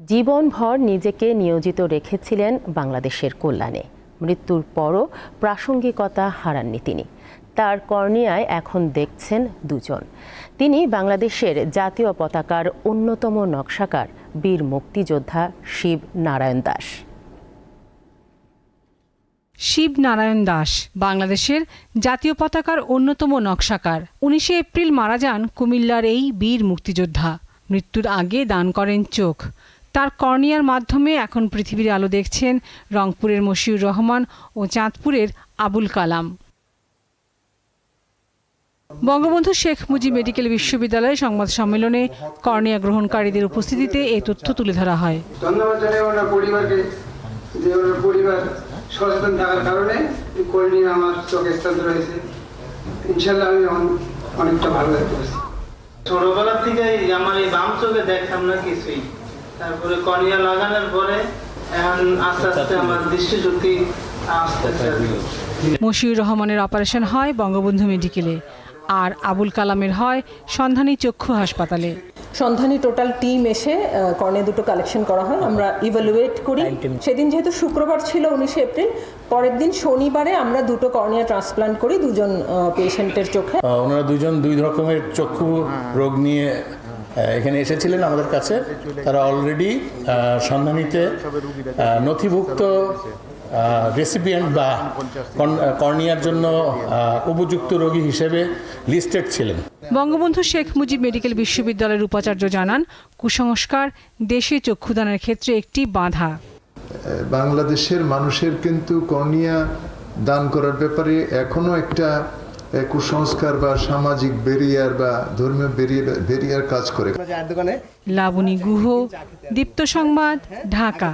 জীবনভর নিজেকে নিয়োজিত রেখেছিলেন বাংলাদেশের কল্যাণে। মৃত্যুর পরও প্রাসঙ্গিকতা হারাননি তিনি। তার কর্নিয়ায় এখন দেখছেন দুজন। তিনি বাংলাদেশের জাতীয় পতাকার অন্যতম নকশাকার বীর মুক্তিযোদ্ধা শিব নারায়ণ দাস। শিব নারায়ণ দাস বাংলাদেশের জাতীয় পতাকার অন্যতম নকশাকার। 19 এপ্রিল মারা যান কুমিল্লার এই বীর মুক্তিযোদ্ধা। মৃত্যুর আগে দান করেন চোখ। তার কর্নিয়ার মাধ্যমে এখন পৃথিবীর আলো দেখছেন রংপুরের মশিউর রহমান ও চাঁদপুরের আবুল কালাম। বঙ্গবন্ধু শেখ মুজিব মেডিকেল বিশ্ববিদ্যালয়ে সংবাদ সম্মেলনে কর্নিয়া গ্রহণকারীদের উপস্থিতিতে এই তথ্য তুলে ধরা হয়। ধন্যবাদ জানাই ওনার পরিবারকে, যে ওনার পরিবার সচেতন থাকার কারণে কর্নিয়া আমার চোখে স্থানান্তর হয়েছে। ইনশাল্লাহ আমি অনেকটা ভালো দেখতে পাচ্ছি। ছোটবেলা থেকে আমার এই বাম চোখে দেখতাম না কিছুই, তারপরে কর্নিয়া লাগানোর পরে এখন আস্তে আস্তে আমার দৃষ্টিশক্তি আসতেছে। মশিউর রহমানের অপারেশন হয় বঙ্গবন্ধু মেডিকেলে, আর আবুল কালামের হয় সন্ধানী চক্ষু হাসপাতালে। সন্ধানী টোটাল টিম এসে কর্নিয়া দুটো কালেকশন করা হয়, আমরা ইভালুয়েট করি। সেদিন যেহেতু শুক্রবার ছিল 19 এপ্রিল, পরের দিন শনিবারে আমরা দুটো কর্নিয়া ট্রান্সপ্লান্ট করি দুজন পেশেন্টের চোখে। ওনারা দুজন দুই রকমের চক্ষু রোগ নিয়ে এখানে এসেছিলেন আমাদের কাছে। তারা অলরেডি সন্ধানীতে নথিভুক্ত রেসিপিয়েন্ট বা কর্নিয়ার জন্য উপযুক্ত রোগী হিসেবে লিস্টেড ছিলেন। বঙ্গবন্ধু শেখ মুজিব মেডিকেল বিশ্ববিদ্যালয়ের উপাচার্য জানান, কুসংস্কার দেশে চক্ষুদানের ক্ষেত্রে একটি বাধা। বাংলাদেশের মানুষের কিন্তু কর্নিয়া দান করার ব্যাপারে এখনো একটা কুসংস্কার বা সামাজিক ব্যারিয়ার বা ধর্মীয় ব্যারিয়ার কাজ করে। লাবণী গুহ, দীপ্ত সংবাদ, ঢাকা।